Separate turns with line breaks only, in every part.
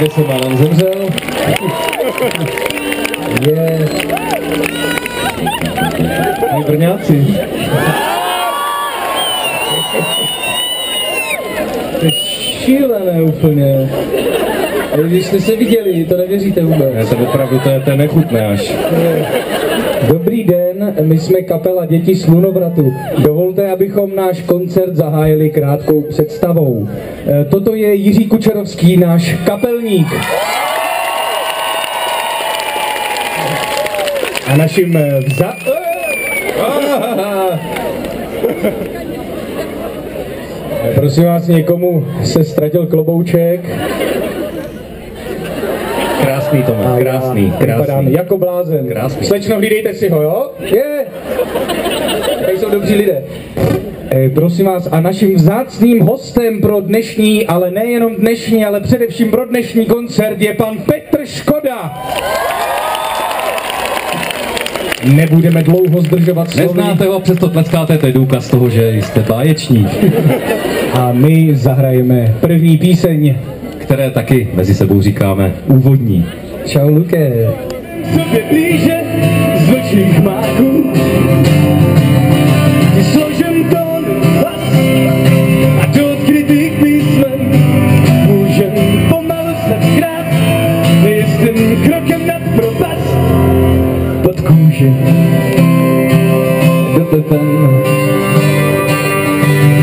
kde jsem málem zemřel. Je... My Brňáci. To je šílené úplně. Když jste se viděli, to nevěříte vůbec.
Ne, to opravdu to je nechutné až.
Dobrý den, my jsme kapela Děti slunovratu. Dovolte, abychom náš koncert zahájili krátkou představou. Toto je Jiří Kučerovský, náš kapelník. A naším Prosím vás, někomu se ztratil klobouček.
Krásný to má, krásný.
Jako blázen.
Krásný.
Slečno, hlídejte si ho, jo? Je! Tady jsou dobří lidé. Prosím vás, a naším vzácným hostem pro dnešní, ale nejenom dnešní, ale především pro dnešní koncert je pan Petr Škoda. Nebudeme dlouho zdržovat slovy.
Neznáte ho, přesto tleskáte, to je důkaz toho, že jste báječník.
A my zahrajeme první píseň,
které taky mezi sebou říkáme úvodní.
Čau, Luke. Sobě blíže z vlčích máků ti složem tón hlas a do odkrytých písmen můžem pomalu se vkrát nejistým krokem nad propast pod kůži do tepen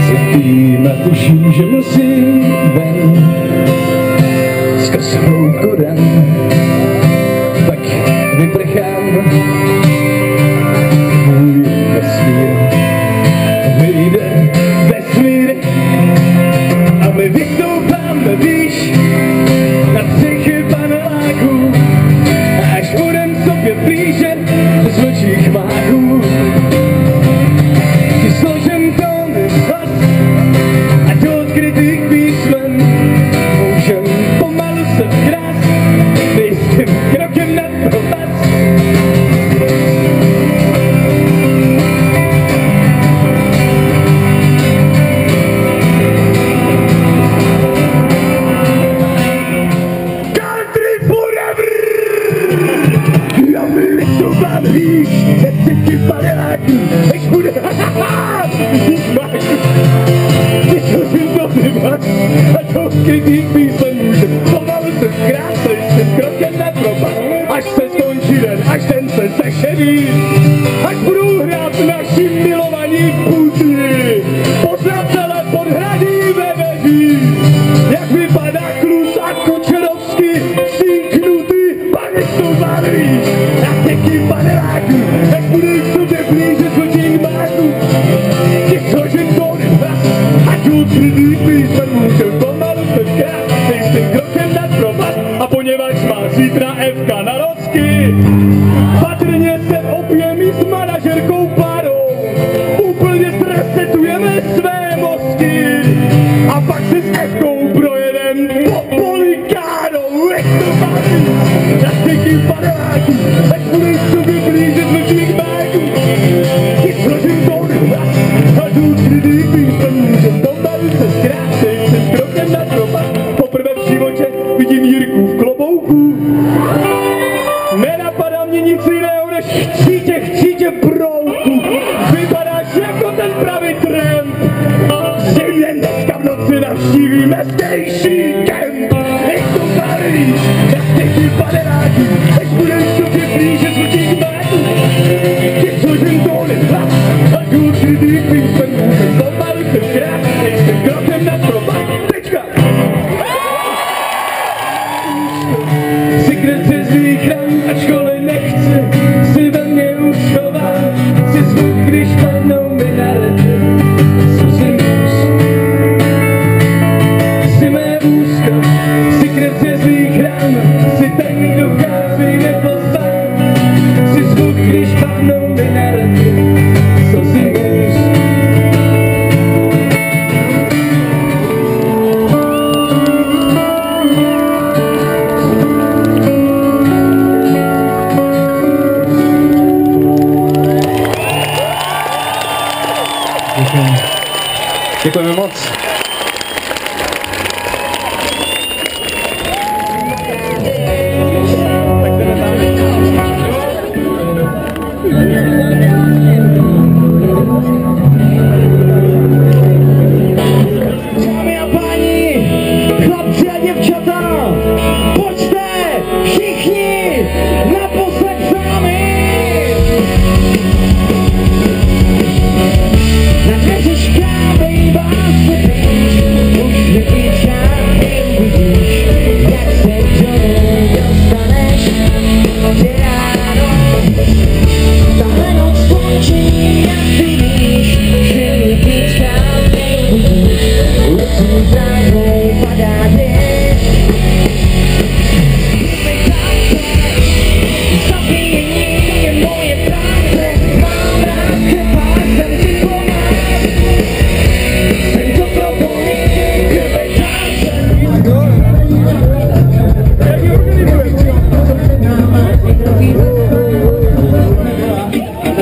cítím a tuším, že musím ven skrz hloubku ran, pak vyprchám, můj vesmír vyjde vesmír a my vystoupáme výš na střechy paneláků a až budem sobě blíže z vlčích máků ti složem tóny hlas a do odkrytých písmen můžem pomalu se vkrát nejistým krokem nad propast. Country forever! Já mi vystoupám výš, jak třetí paneláků, až bude ty složím tóny hlas a do odkrytých písmen můžem pomalu se vkrát nejistým krokem nad propast. Až se skončí den, až ten se sešedí, až budou hrát naši milovaní putny. Pozratele pod hradí vevedí, jak vypadá Klus a Kučerovský, síknutý, pak vystoupá výš na těký paneláků, až budou k sobě blíže z vlčích máků. Ti složím tóny hlas a do odkrytých písmen můžem pomalu se vkrát nejistým krokem nad propast. A poněvadž má zítra Evka narozky, patrně se opěmí s manažerkou Parou, úplně zresetujeme své mozky a pak si s Evkou projedem po Polikárou, jak to baví, na třetím paneláku, až budeš sobě blíže z vlčích máků. Ti složím tóny hlas a do odkrytých písmen můžem pomalu se zkrát nejistým krokem nad propast. Poprvé v životě vidím Jirku v klobouku. Nenapadá mě nic jiného než chcítě brouku. Vypadáš jako ten pravý tramp. Zřejmě dneska v noci navštívíme stejší kemp. Jak to baví, na třetí paneláku, až budeš sobě blíže z vlčích máků. Ti složím tóny hlas a do odkrytých písmen můžem pomalu se vkrát nejistým krokem nad propast. Tečka! Sekret ze svých ran, ačkoliv nechci si ve mně uschovat, si zvuk, když padnou mi na rty. Zkusím úst, si mé ústa, sekret ze svých ran, si tak dochází nepozvat, si zvuk, když padnou mi na rty. Zkusím úst.
Děkujeme moc.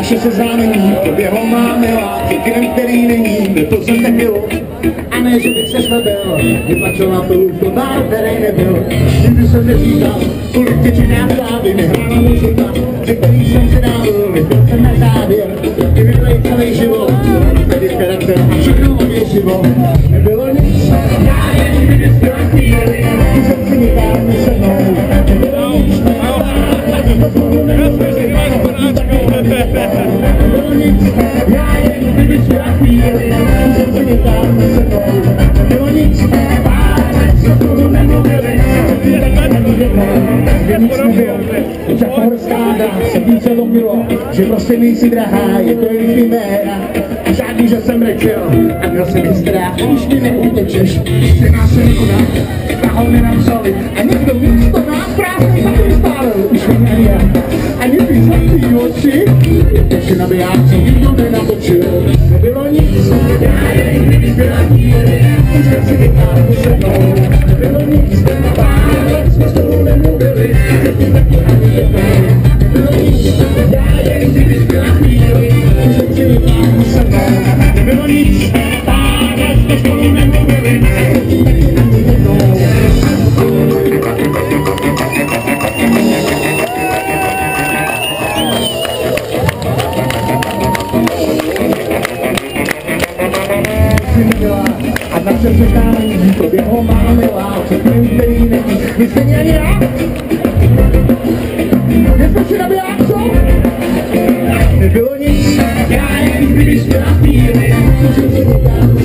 naše seznámení, tobě ho má milá, kinem, který není, to jsem nebyl. A ne, že bych se šlebil, vyplačil na pilu, to dál, který nebyl. Nikdy jsem neříkal, kolik tě činá právě, nehrána muzika, že který jsem si dával, nebyl jsem na závěr. I vyplej celý život, tady charakter a všechno ověřivo. Nebylo nic, já jen kdyby zbyla chvíli, ty jsem si nikám se mnou. Nebylo nic, nebylo nic, já jen kdyby zbyla chvíli, ty jsem si nikám se mnou. Nebylo nic, co spolu nemluvili, že nic nebylo, však horská dá se více lomilo, že prostě nejsi drahá, je to jen chiméra. Žádný, že jsem rečil, a měl jsem jít strach, už mi neutečeš, ty nás se nekoná, tahony nám vzali, a někdo místo nás krásný takový stál, už mi nevěděl, ani ty zlatý oči, ještě na bijáce nikdo nenatočil, nebylo nic, já jen kdyby byla chvíli, už jsem si vytáhl se mnou, nebylo nic, pár let jsme spolu nemluvili, že ty taky ani jednou, nebylo nic, já jen kdyby byla chvíli, už jsem si vytáhl se mnou, nebylo nic, pár let jsme spolu nemluvili, že ty taky ani jednou. A na všem setkání tobě ho má milá, všechny, který není, myslím ani já. Neskočí na bijáčku? Nebylo nic, já jen kdyby byla chvíli, co jsem si vytáhl